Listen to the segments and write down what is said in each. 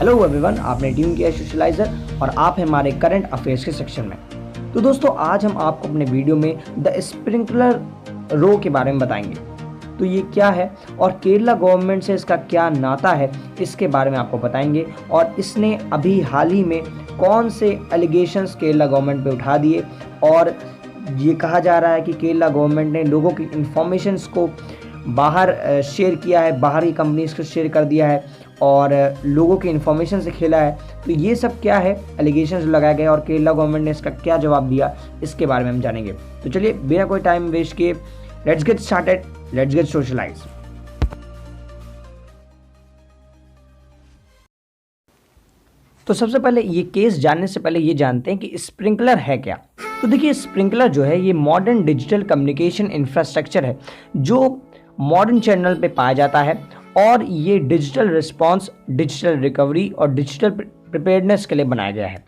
Hello everyone, आपने tune किया socialiser और आप हैं हमारे करंट अफेयर्स के सेक्शन में। तो दोस्तों, आज हम आपको अपने वीडियो में द स्प्रिंकलर रो के बारे में बताएंगे। तो ये क्या है और केरला गवर्नमेंट से इसका क्या नाता है, इसके बारे में आपको बताएंगे। और इसने अभी हाल ही में कौन से एलिगेशंस केरला गवर्नमेंट पे उठा दिए, और ये कहा जा रहा है कि केरला गवर्नमेंट ने लोगों की इंफॉर्मेशंस को बाहर शेयर किया है, बाहर की कंपनीज को शेयर कर दिया है और लोगों की इन्फॉर्मेशन से खेला है। तो ये सब क्या है, एलिगेशंस लगाए गए और केरला गवर्नमेंट ने इसका क्या जवाब दिया, इसके बारे में हम जानेंगे। तो चलिए बिना कोई टाइम वेस्ट किए let's get started, let's get socialise. तो सबसे पहले ये केस जानने से पहले ये जानते हैं कि स्प्रिंकलर है क्या। तो देखिए, स्प्रिंकलर जो है ये मॉडर्न डिजिटल कम्युनिकेशन इंफ्रास्ट्रक्चर है जो मॉडर्न चैनल पे पाया जाता है, और ये डिजिटल रिस्पॉन्स, डिजिटल रिकवरी और डिजिटल प्रिपेयर्डनेस के लिए बनाया गया है।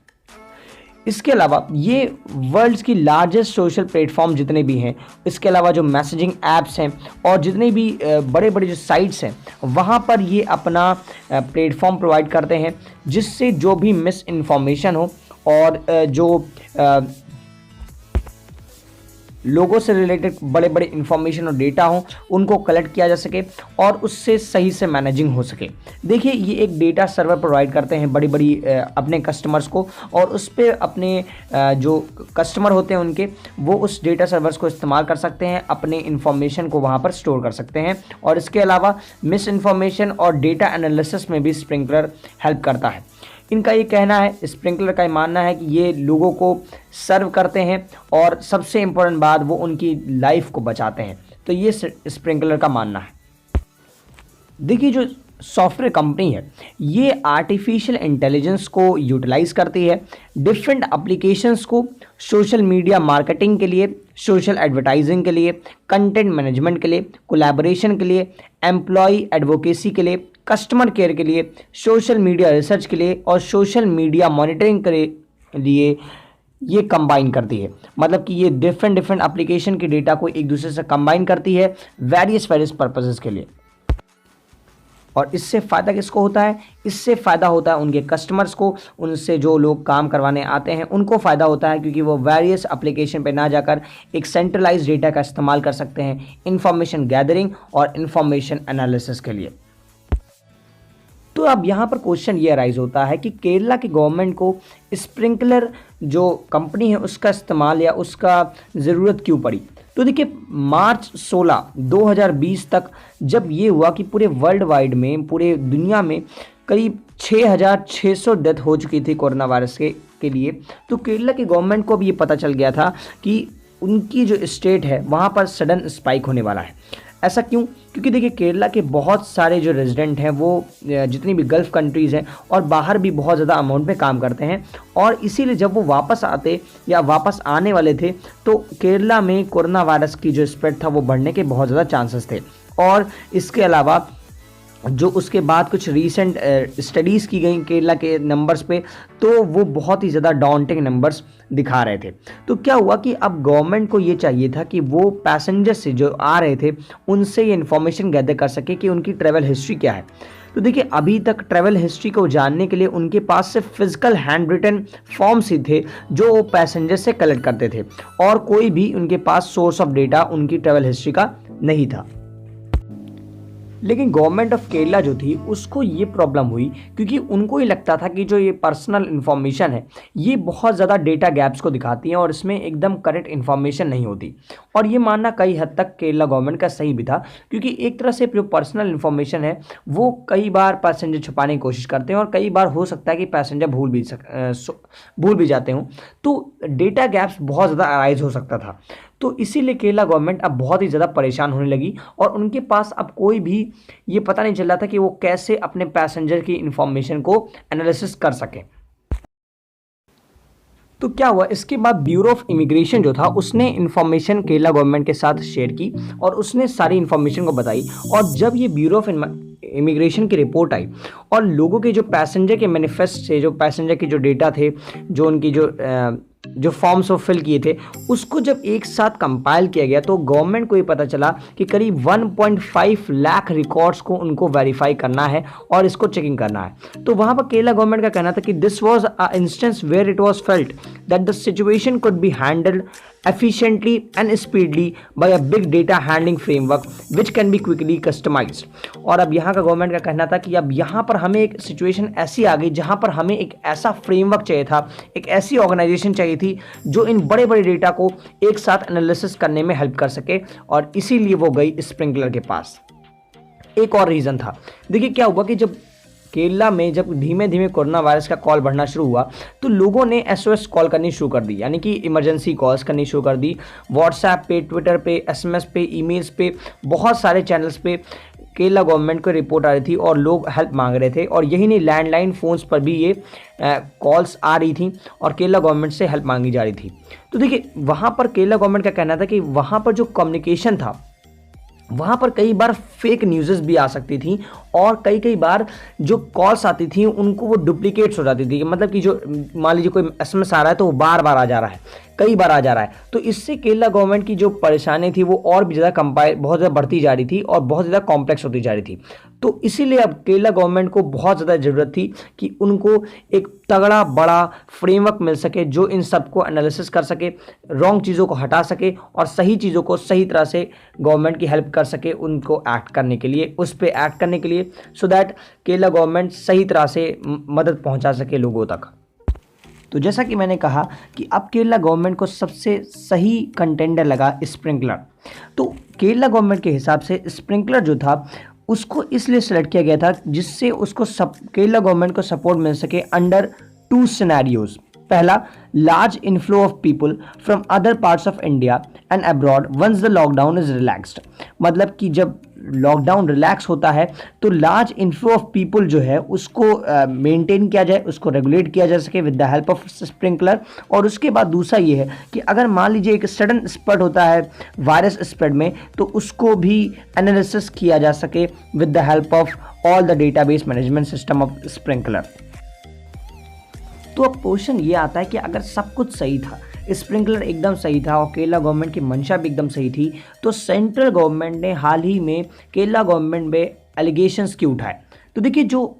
इसके अलावा ये वर्ल्ड्स की लार्जेस्ट सोशल प्लेटफॉर्म जितने भी हैं, इसके अलावा जो मैसेजिंग ऐप्स हैं और जितने भी बड़े बड़े जो साइट्स हैं, वहाँ पर ये अपना प्लेटफॉर्म प्रोवाइड करते हैं, जिससे जो भी मिस इन्फॉर्मेशन हो और जो लोगों से रिलेटेड बड़े बड़े इन्फॉर्मेशन और डेटा हो, उनको कलेक्ट किया जा सके और उससे सही से मैनेजिंग हो सके। देखिए, ये एक डेटा सर्वर प्रोवाइड करते हैं बड़ी बड़ी अपने कस्टमर्स को, और उस पर अपने जो कस्टमर होते हैं उनके, वो उस डेटा सर्वर्स को इस्तेमाल कर सकते हैं, अपने इन्फॉर्मेशन को वहाँ पर स्टोर कर सकते हैं। और इसके अलावा मिस इन्फॉर्मेशन और डेटा एनालिसिस में भी स्प्रिंकलर हेल्प करता है। इनका ये कहना है, स्प्रिंकलर का ये मानना है कि ये लोगों को सर्व करते हैं और सबसे इम्पोर्टेंट बात, वो उनकी लाइफ को बचाते हैं। तो ये स्प्रिंकलर का मानना है। देखिए, जो सॉफ्टवेयर कंपनी है ये आर्टिफिशियल इंटेलिजेंस को यूटिलाइज करती है डिफरेंट एप्लीकेशंस को सोशल मीडिया मार्केटिंग के लिए, सोशल एडवर्टाइजिंग के लिए, कंटेंट मैनेजमेंट के लिए, कोलैबोरेशन के लिए, एम्प्लॉय एडवोकेसी के लिए, कस्टमर केयर के लिए, सोशल मीडिया रिसर्च के लिए और सोशल मीडिया मॉनिटरिंग के लिए ये कंबाइन करती है। मतलब कि ये डिफरेंट एप्लीकेशन के डेटा को एक दूसरे से कंबाइन करती है वेरियस पर्पसेस के लिए। और इससे फ़ायदा किसको होता है? इससे फ़ायदा होता है उनके कस्टमर्स को, उनसे जो लोग काम करवाने आते हैं उनको फ़ायदा होता है, क्योंकि वो वेरियस एप्लीकेशन पे ना जाकर एक सेंट्रलाइज डेटा का इस्तेमाल कर सकते हैं इंफॉर्मेशन गैदरिंग और इंफॉर्मेशन एनालिसिस के लिए। तो अब यहाँ पर क्वेश्चन ये अराइज होता है कि केरला की गवर्नमेंट को स्प्रिंकलर जो कंपनी है उसका इस्तेमाल या उसका ज़रूरत क्यों पड़ी। तो देखिए, मार्च 16, 2020 तक जब ये हुआ कि पूरे वर्ल्ड वाइड में, पूरे दुनिया में करीब 6,600 डेथ हो चुकी थी कोरोना वायरस के लिए, तो केरला की गवर्नमेंट को भी ये पता चल गया था कि उनकी जो स्टेट है वहाँ पर सडन स्पाइक होने वाला है। ऐसा क्यों? क्योंकि देखिए, केरला के बहुत सारे जो रेजिडेंट हैं वो जितनी भी गल्फ़ कंट्रीज़ हैं और बाहर भी बहुत ज़्यादा अमाउंट में काम करते हैं, और इसीलिए जब वो वापस आते या वापस आने वाले थे तो केरला में कोरोना वायरस की जो स्प्रेड था वो बढ़ने के बहुत ज़्यादा चांसेस थे। और इसके अलावा जो उसके बाद कुछ रीसेंट स्टडीज़ की गई केरला के नंबर्स पे, तो वो बहुत ही ज़्यादा डाउंटिंग नंबर्स दिखा रहे थे। तो क्या हुआ कि अब गवर्नमेंट को ये चाहिए था कि वो पैसेंजर से जो आ रहे थे उनसे ये इन्फॉर्मेशन गैदर कर सके कि उनकी ट्रैवल हिस्ट्री क्या है। तो देखिए, अभी तक ट्रैवल हिस्ट्री को जानने के लिए उनके पास सिर्फ फिजिकल हैंड रिटन फॉर्म्स ही थे जो वो पैसेंजर से कलेक्ट करते थे, और कोई भी उनके पास सोर्स ऑफ डेटा उनकी ट्रैवल हिस्ट्री का नहीं था। लेकिन गवर्नमेंट ऑफ केरला जो थी उसको ये प्रॉब्लम हुई, क्योंकि उनको ये लगता था कि जो ये पर्सनल इन्फॉर्मेशन है ये बहुत ज़्यादा डेटा गैप्स को दिखाती है और इसमें एकदम करेक्ट इन्फॉर्मेशन नहीं होती। और ये मानना कई हद तक केरला गवर्नमेंट का सही भी था, क्योंकि एक तरह से जो पर्सनल इन्फॉर्मेशन है वो कई बार पैसेंजर छुपाने की कोशिश करते हैं, और कई बार हो सकता है कि पैसेंजर भूल भी जाते हों, तो डेटा गैप्स बहुत ज़्यादा अराइज हो सकता था। तो इसीलिए केरला गवर्नमेंट अब बहुत ही ज़्यादा परेशान होने लगी, और उनके पास अब कोई भी ये पता नहीं चल रहा था कि वो कैसे अपने पैसेंजर की इंफॉर्मेशन को एनालिसिस कर सकें। तो क्या हुआ, इसके बाद ब्यूरो ऑफ इमिग्रेशन जो था उसने इन्फॉर्मेशन केरला गवर्नमेंट के साथ शेयर की और उसने सारी इन्फॉर्मेशन को बताई। और जब ये ब्यूरो ऑफ इमिग्रेशन की रिपोर्ट आई और लोगों के जो पैसेंजर के मैनिफेस्ट थे, जो पैसेंजर के जो डेटा थे, जो उनकी जो जो फॉर्म्स वो फिल किए थे उसको जब एक साथ कंपाइल किया गया तो गवर्नमेंट को ये पता चला कि करीब 1.5 लाख रिकॉर्ड्स को उनको वेरीफाई करना है और इसको चेकिंग करना है। तो वहाँ पर केरला गवर्नमेंट का कहना था कि this was a instance where it was felt that the situation could be handled efficiently and speedily by a big data handling framework which can be quickly customized। और अब यहाँ का गवर्नमेंट का कहना था कि अब यहाँ पर हमें एक सिचुएशन ऐसी आ गई जहाँ पर हमें एक ऐसा फ्रेमवर्क चाहिए था, एक ऐसी ऑर्गेनाइजेशन चाहिए थी जो इन बड़े बड़े डेटा को एक साथ एनालिसिस करने में हेल्प कर सके, और इसीलिए वो गई स्प्रिंकलर के पास। एक और रीज़न था, देखिए क्या हुआ कि जब केरला में जब धीमे धीमे कोरोना वायरस का कॉल बढ़ना शुरू हुआ तो लोगों ने एसओएस कॉल करनी शुरू कर दी, यानी कि इमरजेंसी कॉल्स करनी शुरू कर दी। व्हाट्सएप पे, ट्विटर पे, एसएमएस पे, ईमेल्स पे, बहुत सारे चैनल्स पे केरला गवर्नमेंट को रिपोर्ट आ रही थी और लोग हेल्प मांग रहे थे। और यही नहीं, लैंडलाइन फ़ोन्स पर भी ये कॉल्स आ रही थी और केरला गवर्नमेंट से हेल्प मांगी जा रही थी। तो देखिए वहाँ पर केरला गवर्नमेंट का कहना था कि वहाँ पर जो कम्युनिकेशन था वहाँ पर कई बार फेक न्यूज़ भी आ सकती थी और कई बार जो कॉल्स आती थी उनको वो डुप्लीकेट्स हो जाती थी। मतलब कि जो मान लीजिए कोई एसएमएस आ रहा है तो वो बार बार आ जा रहा है, कई बार आ जा रहा है, तो इससे केरला गवर्नमेंट की जो परेशानी थी वो और भी ज़्यादा बहुत ज़्यादा बढ़ती जा रही थी और बहुत ज़्यादा कॉम्प्लेक्स होती जा रही थी। तो इसीलिए अब केरला गवर्नमेंट को बहुत ज़्यादा ज़रूरत थी कि उनको एक तगड़ा बड़ा फ्रेमवर्क मिल सके जो इन सबको एनालिसिस कर सके, रॉन्ग चीज़ों को हटा सके और सही चीज़ों को सही तरह से गवर्नमेंट की हेल्प कर सके उनको एक्ट करने के लिए, उस पर एक्ट करने के लिए, सो दैट केरला गवर्नमेंट सही तरह से मदद पहुंचा सके लोगों तक। तो जैसा कि मैंने कहा कि अब केरला गवर्नमेंट को सबसे सही कंटेंडर लगा स्प्रिंकलर। तो केरला गवर्नमेंट के हिसाब से स्प्रिंकलर जो था उसको इसलिए सेलेक्ट किया गया था जिससे उसको केरला गवर्नमेंट को सपोर्ट मिल सके अंडर 2 सिनेरियोज। पहला, large inflow of people from other parts of India and abroad once the lockdown is relaxed. मतलब कि जब लॉकडाउन रिलैक्स होता है तो लार्ज इनफ्लो ऑफ पीपल जो है उसको मेंटेन किया जाए, उसको रेगुलेट किया जा सके with the help of sprinkler. और उसके बाद दूसरा ये है कि अगर मान लीजिए एक सडन स्प्रेड होता है वायरस स्प्रेड में तो उसको भी एनालिसिस किया जा सके with the help of all the database management system of sprinkler. तो अब क्वेश्चन ये आता है कि अगर सब कुछ सही था, स्प्रिंकलर एकदम सही था और केरला गवर्नमेंट की मंशा भी एकदम सही थी, तो सेंट्रल गवर्नमेंट ने हाल ही में केरला गवर्नमेंट में एलिगेशंस क्यों उठाए? तो देखिए जो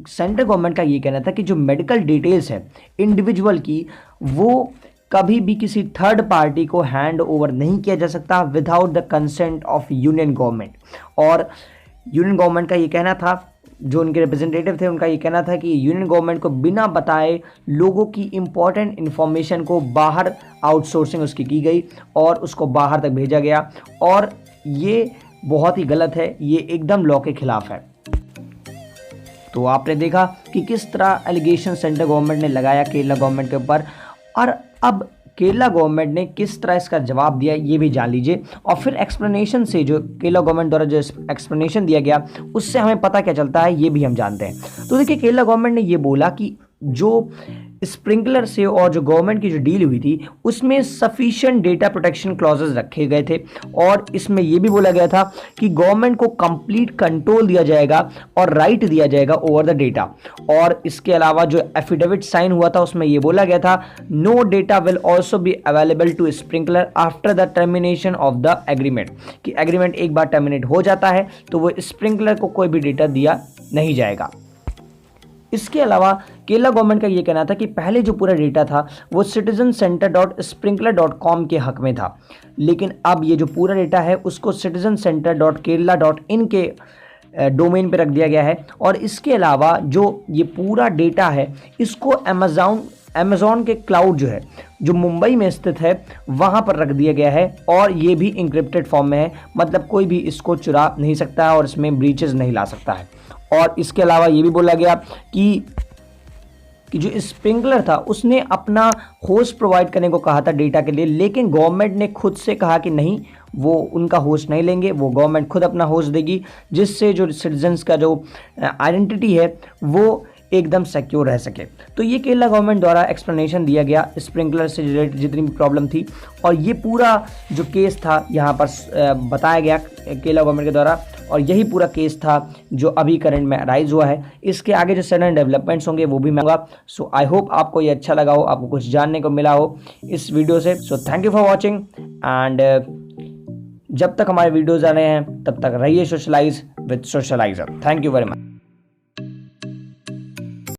सेंट्रल गवर्नमेंट का ये कहना था कि जो मेडिकल डिटेल्स है इंडिविजुअल की वो कभी भी किसी थर्ड पार्टी को हैंड ओवर नहीं किया जा सकता without the consent of union government. और यूनियन गवर्नमेंट का ये कहना था, जो उनके रिप्रेजेंटेटिव थे उनका ये कहना था कि यूनियन गवर्नमेंट को बिना बताए लोगों की इंपॉर्टेंट इन्फॉर्मेशन को बाहर आउटसोर्सिंग उसकी की गई और उसको बाहर तक भेजा गया, और ये बहुत ही गलत है, ये एकदम लॉ के खिलाफ है। तो आपने देखा कि किस तरह एलिगेशन सेंट्रल गवर्नमेंट ने लगाया केरला गवर्नमेंट के ऊपर, और अब केरला गवर्नमेंट ने किस तरह इसका जवाब दिया ये भी जान लीजिए। और फिर एक्सप्लेनेशन से, जो केरला गवर्नमेंट द्वारा जो एक्सप्लेनेशन दिया गया उससे हमें पता क्या चलता है ये भी हम जानते हैं। तो देखिए केरला गवर्नमेंट ने ये बोला कि जो स्प्रिंकलर से और जो गवर्नमेंट की जो डील हुई थी उसमें सफिशिएंट डेटा प्रोटेक्शन क्लॉजेज रखे गए थे, और इसमें यह भी बोला गया था कि गवर्नमेंट को कंप्लीट कंट्रोल दिया जाएगा और राइट दिया जाएगा ओवर द डेटा। और इसके अलावा जो एफिडेविट साइन हुआ था उसमें यह बोला गया था no data will also be available to sprinklr after the termination of the agreement, कि एग्रीमेंट एक बार टर्मिनेट हो जाता है तो वो स्प्रिंकलर को कोई भी डेटा दिया नहीं जाएगा। इसके अलावा केरला गवर्नमेंट का ये कहना था कि पहले जो पूरा डेटा था वो citizencenter.sprinkler.com के हक में था, लेकिन अब ये जो पूरा डेटा है उसको citizencenter.kerala.in के डोमेन पे रख दिया गया है। और इसके अलावा जो ये पूरा डेटा है इसको अमेज़ॉन के क्लाउड जो है जो मुंबई में स्थित है वहाँ पर रख दिया गया है, और ये भी इंक्रिप्टेड फॉर्म में है, मतलब कोई भी इसको चुरा नहीं सकता है और इसमें ब्रीचेस नहीं ला सकता है। और इसके अलावा ये भी बोला गया कि जो स्प्रिंकलर था उसने अपना होस्ट प्रोवाइड करने को कहा था डेटा के लिए, लेकिन गवर्नमेंट ने खुद से कहा कि नहीं, वो उनका होस्ट नहीं लेंगे, वो गवर्नमेंट खुद अपना होस्ट देगी, जिससे जो सिटीजन्स का जो आइडेंटिटी है वो एकदम सिक्योर रह सके। तो ये केरला गवर्नमेंट द्वारा एक्सप्लेनेशन दिया गया स्प्रिंकलर से रिलेटेड जितनी भी प्रॉब्लम थी, और ये पूरा जो केस था यहाँ पर बताया गया केरला गवर्नमेंट के द्वारा, और यही पूरा केस था जो अभी करंट में राइज हुआ है। इसके आगे जो सडन डेवलपमेंट्स होंगे वो भी मैं होगा। सो आई होप आपको ये अच्छा लगा हो, आपको कुछ जानने को मिला हो इस वीडियो से। So thank you for watching and जब तक हमारे वीडियोज़ आ रहे हैं तब तक रहिए socialise with socialiser. Thank you very much.